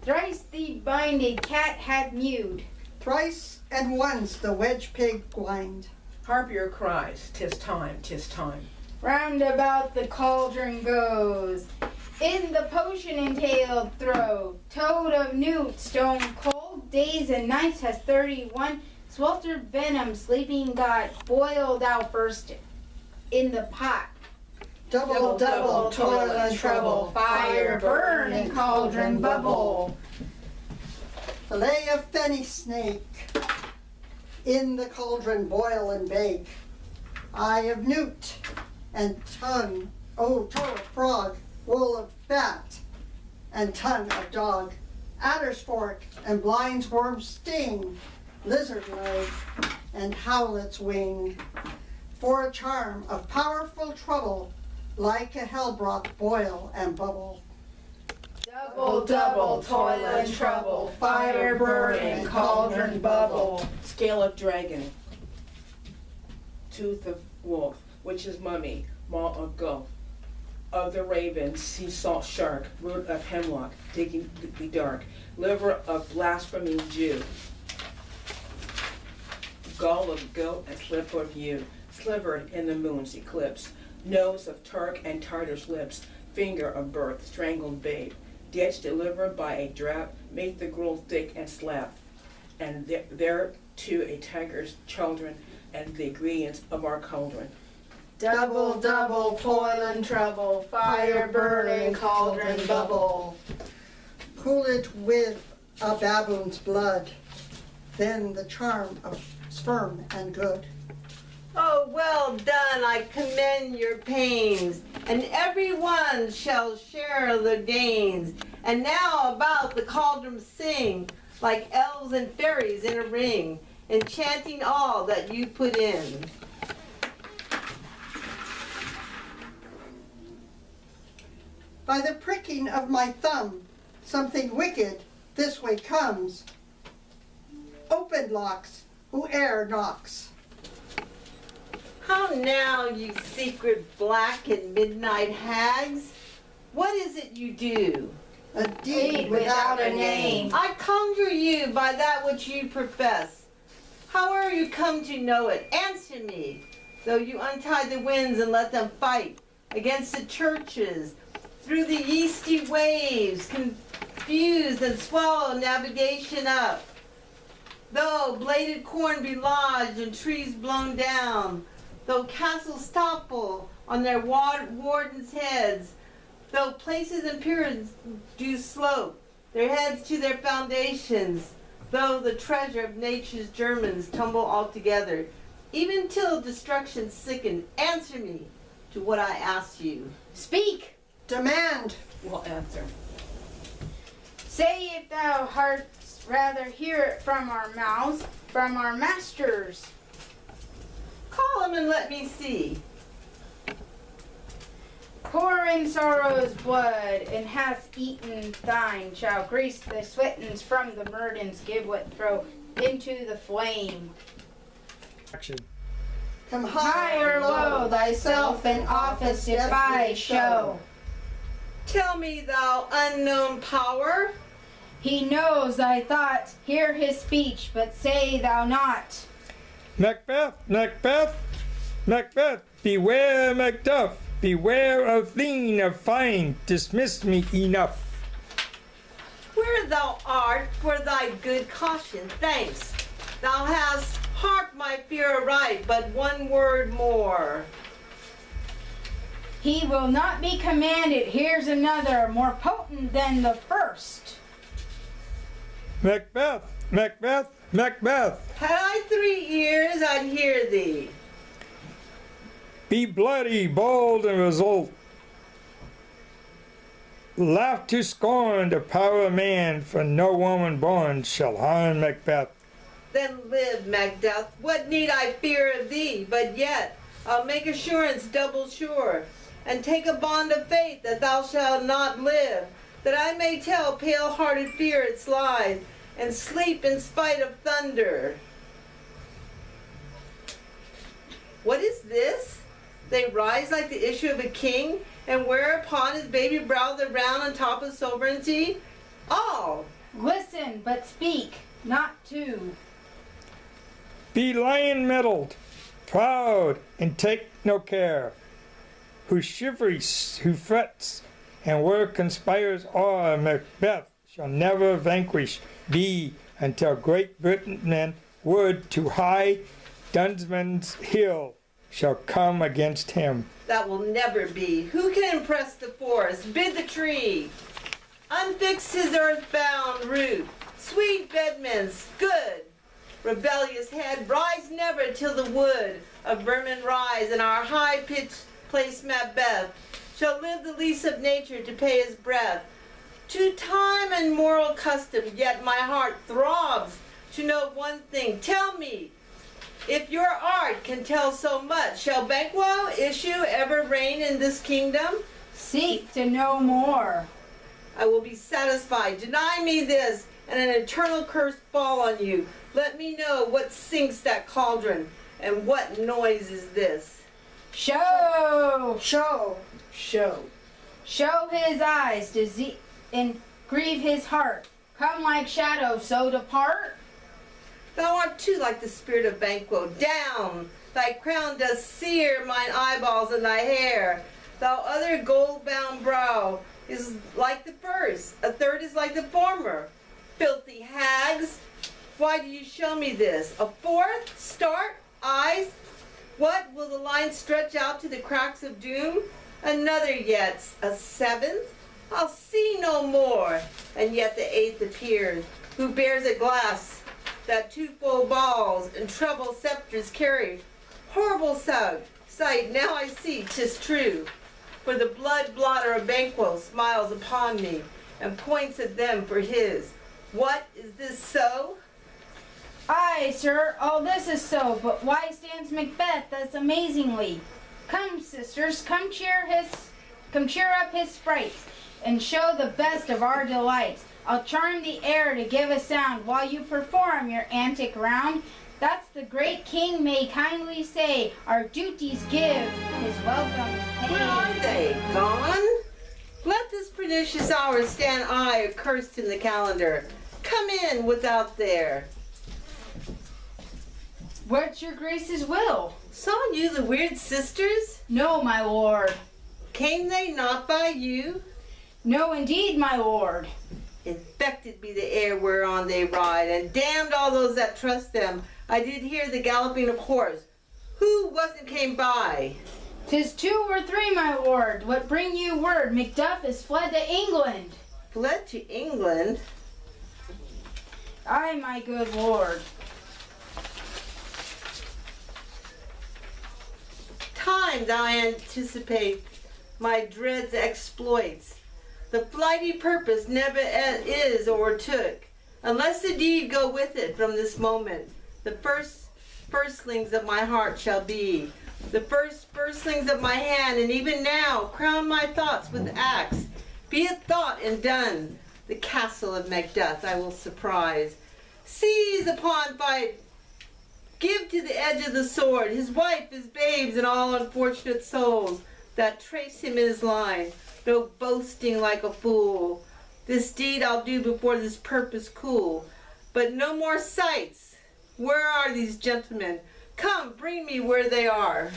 Thrice the binded cat had mewed. Thrice and once the wedge pig whined. Harpier cries, 'tis time, 'tis time. Round about the cauldron goes. In the potion entailed throw. Toad of newt, stone cold. Days and nights has 31. Sweltered venom, sleeping god. Boil thou first in the pot. Double, double, toil and trouble. Fire burn and cauldron bubble. Fillet of fenny snake. In the cauldron boil and bake. Eye of newt and tongue, toe of frog, wool of bat, and tongue of dog. Adder's fork and blind's worm sting. Lizard leg and howlet's wing. For a charm of powerful trouble, like a hell broth boil and bubble. Double, double, toil and trouble. Fire burn and cauldron bubble. Scale of dragon, tooth of wolf, witch's mummy, maw of gulf. Of the raven, sea salt shark, root of hemlock, digging deeply dark. Liver of blaspheming Jew. Gall of goat and slip of yew, slivered in the moon's eclipse. Nose of Turk and Tartar's lips, finger of birth, strangled babe. Ditch delivered by a drought, make the gruel thick and slap. And there to a tiger's children, and the ingredients of our cauldron. Double, double, toil and trouble. Fire burn and cauldron bubble. Cool it with a baboon's blood, then the charm of firm and good. Oh, well done, I commend your pains, and everyone shall share the gains. And now about the cauldron sing, like elves and fairies in a ring, enchanting all that you put in. By the pricking of my thumb, something wicked this way comes. Open locks, whoe'er knocks. How now, you secret black and midnight hags? What is it you do? A deed without a name. I conjure you by that which you profess. How are you come to know it? Answer me, though you untie the winds and let them fight against the churches, through the yeasty waves, confused and swallow navigation up. Though bladed corn be lodged and trees blown down, though castles topple on their wardens' heads, though places and pyramids do slope their heads to their foundations, though the treasure of nature's Germans tumble altogether, even till destruction sicken, answer me to what I ask you. Speak! Demand. Will answer. Say if thou heart's rather hear it from our mouths, from our masters. Call him and let me see. Pour in sorrow's blood, and hath eaten thine, shall grease the sweatings from the murdens, give what throw into the flame. Action. Come High or low, thyself in office defy show. Tell me, thou unknown power. He knows thy thoughts, hear his speech, but say thou not. Macbeth, Macbeth, Macbeth, beware Macduff, beware of thine of fine, dismiss me enough. Where thou art, for thy good caution, thanks. Thou hast harped my fear aright, but one word more. He will not be commanded, here's another, more potent than the first. Macbeth, Macbeth, Macbeth, Had I 3 ears, I'd hear thee. be bloody, bold, and resolute. Laugh to scorn the power of man, for no woman born shall harm Macbeth. Then live, Macduff, what need I fear of thee? But yet I'll make assurance double sure, and take a bond of faith that thou shalt not live, that I may tell pale-hearted fear its lies, and sleep in spite of thunder. What is this? They rise like the issue of a king, and wear upon his baby brow the round on top of sovereignty? All, Listen, but speak, not to. Be lion-mettled, proud, and take no care. Who shivers, who frets, and where conspires o'er Macbeth shall never vanquish be until Great Britain men would to high Dunsman's hill shall come against him. That will never be. Who can impress the forest, bid the tree, unfix his earthbound root? Sweet bedmans, good, rebellious head, rise never till the wood of vermin rise, and our high-pitched place Macbeth shall live the lease of nature to pay his breath. To time and moral custom, yet my heart throbs to know one thing. Tell me, if your art can tell so much, shall Banquo issue ever reign in this kingdom? Seek to know more. I will be satisfied. Deny me this, and an eternal curse fall on you. Let me know what sinks that cauldron, and what noise is this. Show! Show. Show. Show his eyes and grieve his heart. Come like shadow, so depart. Thou art too like the spirit of Banquo. Down! Thy crown does sear mine eyeballs and thy hair. Thou other gold-bound brow is like the first, a third is like the former. Filthy hags, why do you show me this? A fourth? Start? Eyes? What, will the line stretch out to the cracks of doom? Another yet, a seventh? I'll see no more. And yet the eighth appears, who bears a glass that twofold balls and treble scepters carry. Horrible sight, now I see 'tis true. For the blood blotter of Banquo smiles upon me and points at them for his. What, is this so? Aye, sir, all this is so, but why stands Macbeth thus amazingly? Come, sisters, come cheer up his sprites, and show the best of our delights. I'll charm the air to give a sound while you perform your antic round. That's the great king may kindly say, our duties give, his welcome pay. Where are they? Gone? Let this pernicious hour stand I accursed in the calendar. Come in without there. What's your grace's will? Saw you the weird sisters? No, my lord. Came they not by you? No, indeed, my lord. Infected be the air whereon they ride, and damned all those that trust them. I did hear the galloping of horse. Who wasn't came by? 'Tis 2 or 3, my lord. What bring you word? Macduff is fled to England. Fled to England? Aye, my good lord. Times I anticipate my dread's exploits. The flighty purpose never is o'ertook, unless the deed go with it from this moment. The firstlings of my heart shall be, the firstlings of my hand, and even now crown my thoughts with acts. Be it thought and done. The castle of Macduff I will surprise. Seize upon fight, give to the edge of the sword his wife, his babes, and all unfortunate souls that trace him in his line. No boasting like a fool. This deed I'll do before this purpose cool. But no more sights. Where are these gentlemen? Come, bring me where they are.